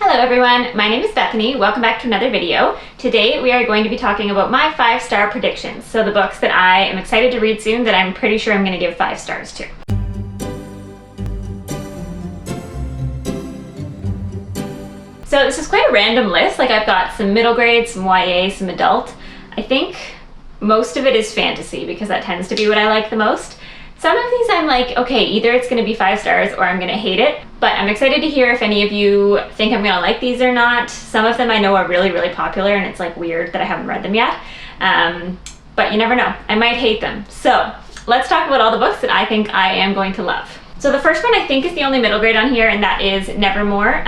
Hello everyone, my name is Bethany. Welcome back to another video. Today we are going to be talking about my 5-star predictions. So the books that I am excited to read soon that I'm pretty sure I'm going to give 5 stars to. So this is quite a random list. Like I've got some middle grade, some YA, some adult. I think most of it is fantasy because that tends to be what I like the most. Some of these I'm like, okay, either it's going to be 5 stars or I'm going to hate it. But I'm excited to hear if any of you think I'm going to like these or not. Some of them I know are really, really popular and it's like weird that I haven't read them yet. But you never know. I might hate them. So let's talk about all the books that I think I am going to love. So the first one I think is the only middle grade on here, and that is Nevermore,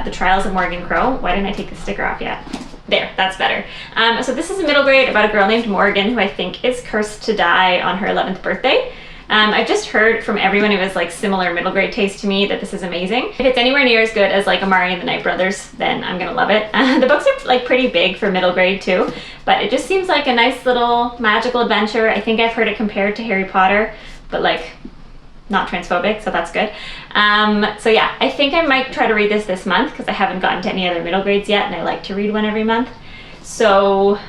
The Trials of Morgan Crow. Why didn't I take the sticker off yet? There, that's better. So this is a middle grade about a girl named Morgan who I think is cursed to die on her 11th birthday. I've just heard from everyone who has like similar middle grade taste to me that this is amazing. If it's anywhere near as good as like Amari and the Night Brothers, then I'm gonna love it. The books are like pretty big for middle grade too, but it just seems like a nice little magical adventure. I think I've heard it compared to Harry Potter, but like not transphobic, so that's good. So yeah, I think I might try to read this month because I haven't gotten to any other middle grades yet and I like to read one every month. So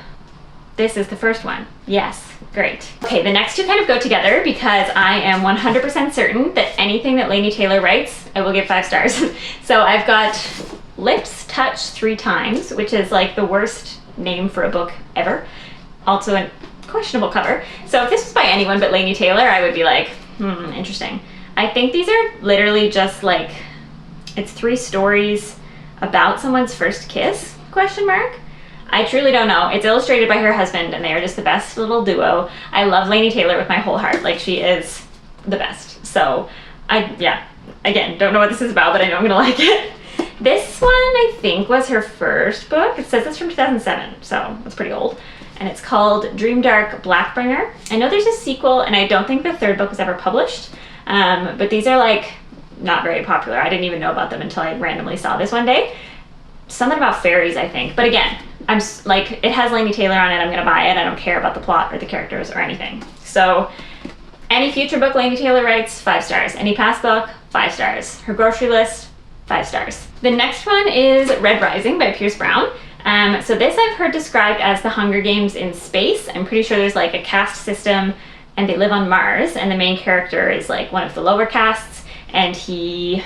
this is the first one. Yes, great. Okay, the next two kind of go together because I am 100% certain that anything that Laini Taylor writes, I will give 5 stars. So I've got Lips Touch 3 Times, which is like the worst name for a book ever. Also a questionable cover. So if this was by anyone but Laini Taylor, I would be like, interesting. I think these are literally just like, it's 3 stories about someone's first kiss, question mark. I truly don't know. It's illustrated by her husband and they are just the best little duo. I love Laini Taylor with my whole heart. Like she is the best. So again, don't know what this is about, but I know I'm gonna like it. This one I think was her first book. It says it's from 2007, so it's pretty old. And it's called Dreamdark Blackbringer. I know there's a sequel and I don't think the 3rd book was ever published, but these are like not very popular. I didn't even know about them until I randomly saw this one day. Something about fairies, I think. But again, I'm like, it has Laini Taylor on it, I'm gonna buy it. I don't care about the plot or the characters or anything. So any future book Laini Taylor writes, 5 stars. Any past book, 5 stars. Her grocery list, 5 stars. The next one is Red Rising by Pierce Brown. So this I've heard described as the Hunger Games in space. I'm pretty sure there's like a caste system and they live on Mars and the main character is like one of the lower castes and he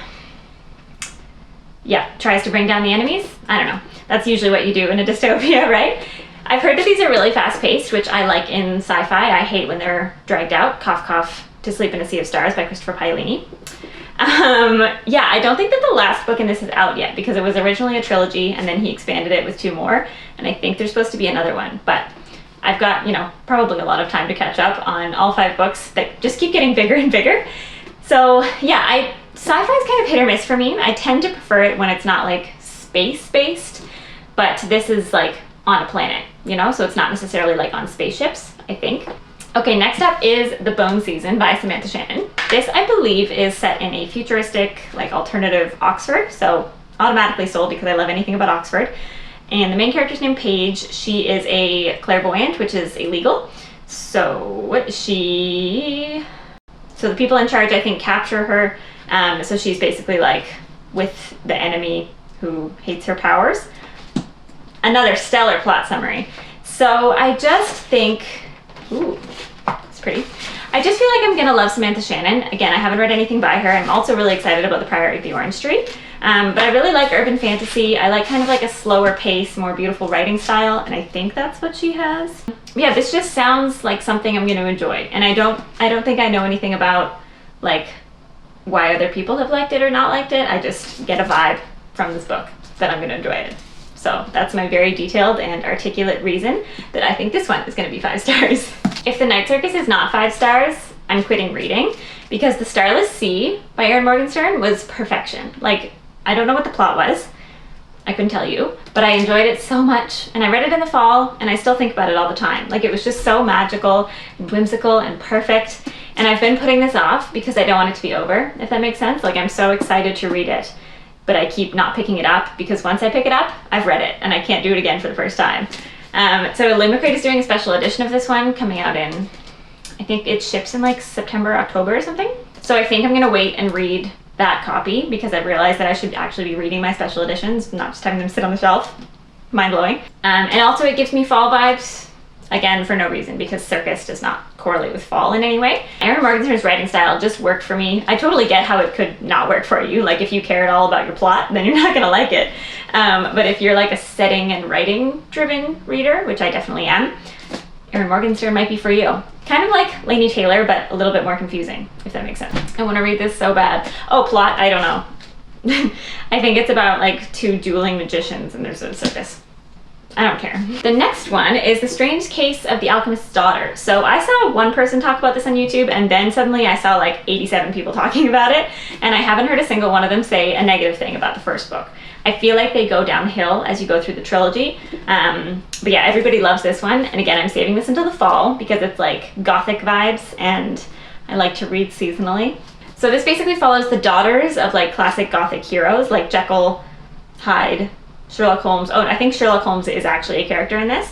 tries to bring down the enemies. I don't know. That's usually what you do in a dystopia, right? I've heard that these are really fast-paced, which I like in sci-fi. I hate when they're dragged out. Cough, cough, To Sleep in a Sea of Stars by Christopher Paolini. I don't think that the last book in this is out yet because it was originally a trilogy and then he expanded it with 2 more. And I think there's supposed to be another one, but I've got, probably a lot of time to catch up on all 5 books that just keep getting bigger and bigger. So yeah, sci-fi is kind of hit or miss for me. I tend to prefer it when it's not like space-based, but this is like on a planet, so it's not necessarily like on spaceships, I think. Okay, next up is The Bone Season by Samantha Shannon. This, I believe, is set in a futuristic, like alternative Oxford, so automatically sold because I love anything about Oxford. And the main character's named Paige. She is a clairvoyant, which is illegal. So the people in charge, I think, capture her. So she's basically like with the enemy who hates her powers. Another stellar plot summary. So I just think, ooh, it's pretty. I just feel like I'm gonna love Samantha Shannon. Again, I haven't read anything by her. I'm also really excited about The Priory of the Orange Tree. But I really like urban fantasy. I like kind of like a slower pace, more beautiful writing style, and I think that's what she has. Yeah, this just sounds like something I'm gonna enjoy. And I don't think I know anything about like why other people have liked it or not liked it. I just get a vibe from this book that I'm gonna enjoy it. So that's my very detailed and articulate reason that I think this one is gonna be 5 stars. If The Night Circus is not 5 stars, I'm quitting reading because The Starless Sea by Erin Morgenstern was perfection. Like, I don't know what the plot was. I couldn't tell you, but I enjoyed it so much and I read it in the fall and I still think about it all the time. Like it was just so magical and whimsical and perfect. And I've been putting this off because I don't want it to be over, if that makes sense. Like I'm so excited to read it, but I keep not picking it up because once I pick it up, I've read it and I can't do it again for the first time. So Illumicrate is doing a special edition of this one coming out in, I think it ships in like September, October or something. So I think I'm gonna wait and read that copy because I've realized that I should actually be reading my special editions, not just having them sit on the shelf. Mind blowing. And also it gives me fall vibes, again, for no reason, because circus does not correlate with fall in any way. Erin Morgenstern's writing style just worked for me. I totally get how it could not work for you. Like if you care at all about your plot, then you're not gonna like it. But if you're like a setting and writing driven reader, which I definitely am, Erin Morgenstern might be for you. Kind of like Laini Taylor, but a little bit more confusing, if that makes sense. I wanna read this so bad. Oh, plot, I don't know. I think it's about like two dueling magicians and there's a circus. I don't care. The next one is The Strange Case of the Alchemist's Daughter. So I saw one person talk about this on YouTube and then suddenly I saw like 87 people talking about it and I haven't heard a single one of them say a negative thing about the first book. I feel like they go downhill as you go through the trilogy. But yeah, everybody loves this one. And again, I'm saving this until the fall because it's like gothic vibes and I like to read seasonally. So this basically follows the daughters of like classic gothic heroes like Jekyll, Hyde, Sherlock Holmes. Oh, I think Sherlock Holmes is actually a character in this.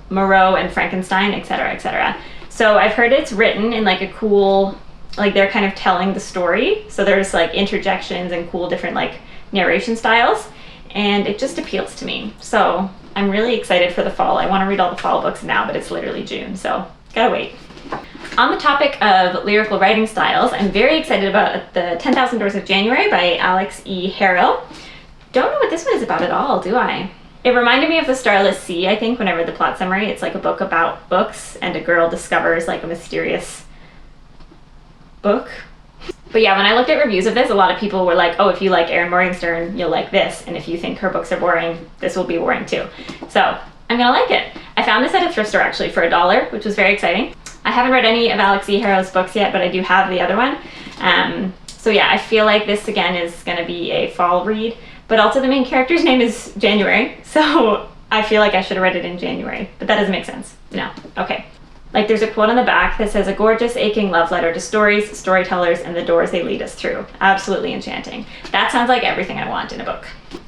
Moreau and Frankenstein, etc., etc. So I've heard it's written in like a cool, like they're kind of telling the story. So there's like interjections and cool different like narration styles. And it just appeals to me. So I'm really excited for the fall. I want to read all the fall books now, but it's literally June, so gotta wait. On the topic of lyrical writing styles, I'm very excited about the 10,000 Doors of January by Alex E. Harrow. Don't know what this one is about at all, do I? It reminded me of The Starless Sea, I think, when I read the plot summary. It's like a book about books, and a girl discovers like a mysterious book. But yeah, when I looked at reviews of this, a lot of people were like, oh, if you like Erin Morgenstern, you'll like this, and if you think her books are boring, this will be boring too. So I'm gonna like it. I found this at a thrift store actually for $1, which was very exciting. I haven't read any of Alex E. Harrow's books yet, but I do have the other one. So yeah, I feel like this again is gonna be a fall read, but also the main character's name is January, so I feel like I should have read it in January, but that doesn't make sense. No, okay. Like there's a quote on the back that says, a gorgeous, aching love letter to stories, storytellers, and the doors they lead us through. Absolutely enchanting. That sounds like everything I want in a book.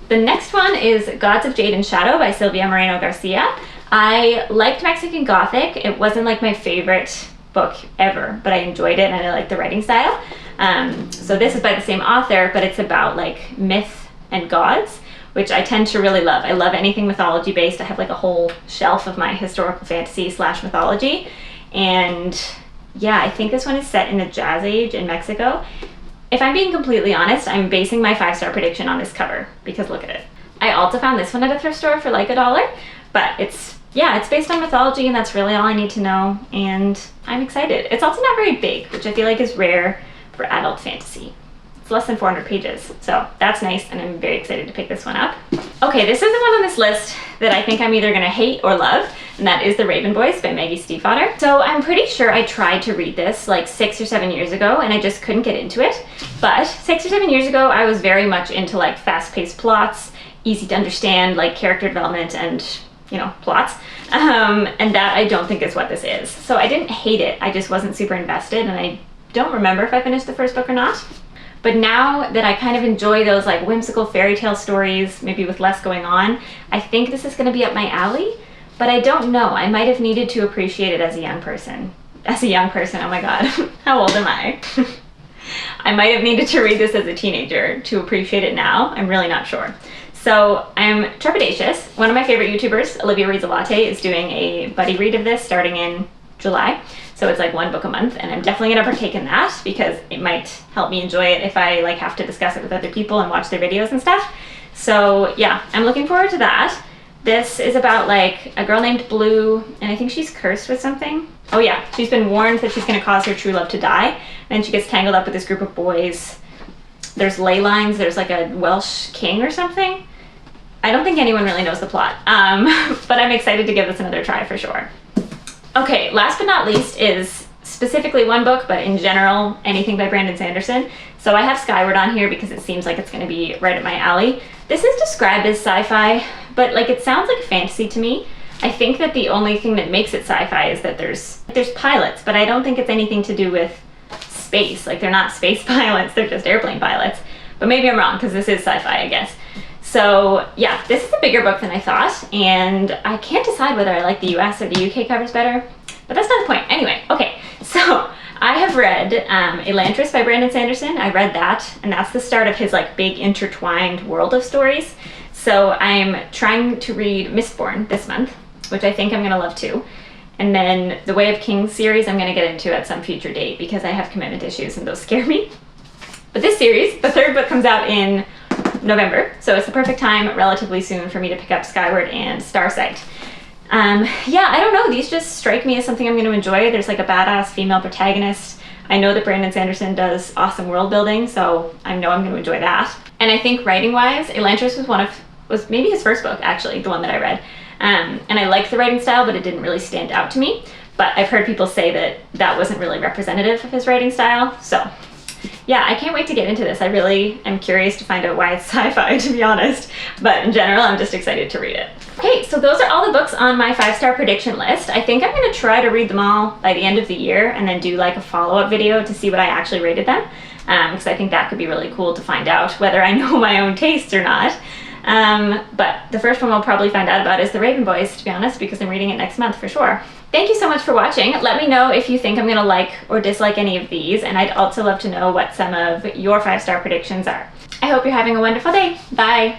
The next one is Gods of Jade and Shadow by Silvia Moreno Garcia. I liked Mexican Gothic. It wasn't like my favorite book ever, but I enjoyed it and I liked the writing style. So this is by the same author, but it's about like myth and gods, which I tend to really love. I love anything mythology based. I have like a whole shelf of my historical fantasy / mythology. And yeah, I think this one is set in the Jazz Age in Mexico. If I'm being completely honest, I'm basing my 5-star prediction on this cover because look at it. I also found this one at a thrift store for like $1, but it's based on mythology and that's really all I need to know. And I'm excited. It's also not very big, which I feel like is rare for adult fantasy. It's less than 400 pages, so that's nice, and I'm very excited to pick this one up. Okay, this is the one on this list that I think I'm either gonna hate or love, and that is The Raven Boys by Maggie Stiefvater. So I'm pretty sure I tried to read this like 6 or 7 years ago, and I just couldn't get into it. But 6 or 7 years ago, I was very much into like fast-paced plots, easy to understand, like character development and, you know, plots. And that I don't think is what this is. So I didn't hate it, I just wasn't super invested, and I don't remember if I finished the first book or not. But now that I kind of enjoy those like whimsical fairy tale stories, maybe with less going on, I think this is going to be up my alley, but I don't know. I might have needed to appreciate it as a young person. As a young person, oh my god, how old am I? I might have needed to read this as a teenager to appreciate it now. I'm really not sure. So I'm trepidatious. One of my favorite YouTubers, Olivia Reads a Latte, is doing a buddy read of this starting in July. So it's like 1 book a month, and I'm definitely gonna partake in that because it might help me enjoy it if I like have to discuss it with other people and watch their videos and stuff. So yeah, I'm looking forward to that. This is about like a girl named Blue, and I think she's cursed with something. Oh yeah, she's been warned that she's gonna cause her true love to die, and then she gets tangled up with this group of boys. There's ley lines, there's like a Welsh king or something. I don't think anyone really knows the plot, but I'm excited to give this another try for sure. Okay, last but not least is specifically one book, but in general, anything by Brandon Sanderson. So I have Skyward on here because it seems like it's gonna be right up my alley. This is described as sci-fi, but like it sounds like fantasy to me. I think that the only thing that makes it sci-fi is that there's pilots, but I don't think it's anything to do with space. Like they're not space pilots, they're just airplane pilots. But maybe I'm wrong because this is sci-fi, I guess. So yeah, this is a bigger book than I thought, and I can't decide whether I like the US or the UK covers better, but that's not the point. Anyway, okay, so I have read Elantris by Brandon Sanderson. I read that, and that's the start of his like big intertwined world of stories. So I'm trying to read Mistborn this month, which I think I'm gonna love too. And then the Way of Kings series I'm gonna get into at some future date because I have commitment issues and those scare me. But this series, the third book, comes out in November, so it's the perfect time relatively soon for me to pick up Skyward and Starsight. Yeah, I don't know, these just strike me as something I'm going to enjoy. There's like a badass female protagonist. I know that Brandon Sanderson does awesome world building, so I know I'm going to enjoy that. And I think writing wise, Elantris was maybe his first book actually, the one that I read. And I liked the writing style, but it didn't really stand out to me. But I've heard people say that that wasn't really representative of his writing style, so yeah, I can't wait to get into this. I really am curious to find out why it's sci-fi, to be honest. But in general, I'm just excited to read it. Okay, so those are all the books on my 5-star prediction list. I think I'm going to try to read them all by the end of the year and then do like a follow-up video to see what I actually rated them. Because I think that could be really cool to find out whether I know my own tastes or not. But the first one we'll probably find out about is The Raven Boys, to be honest, because I'm reading it next month for sure. Thank you so much for watching. Let me know if you think I'm going to like or dislike any of these, and I'd also love to know what some of your 5-star predictions are. I hope you're having a wonderful day. Bye!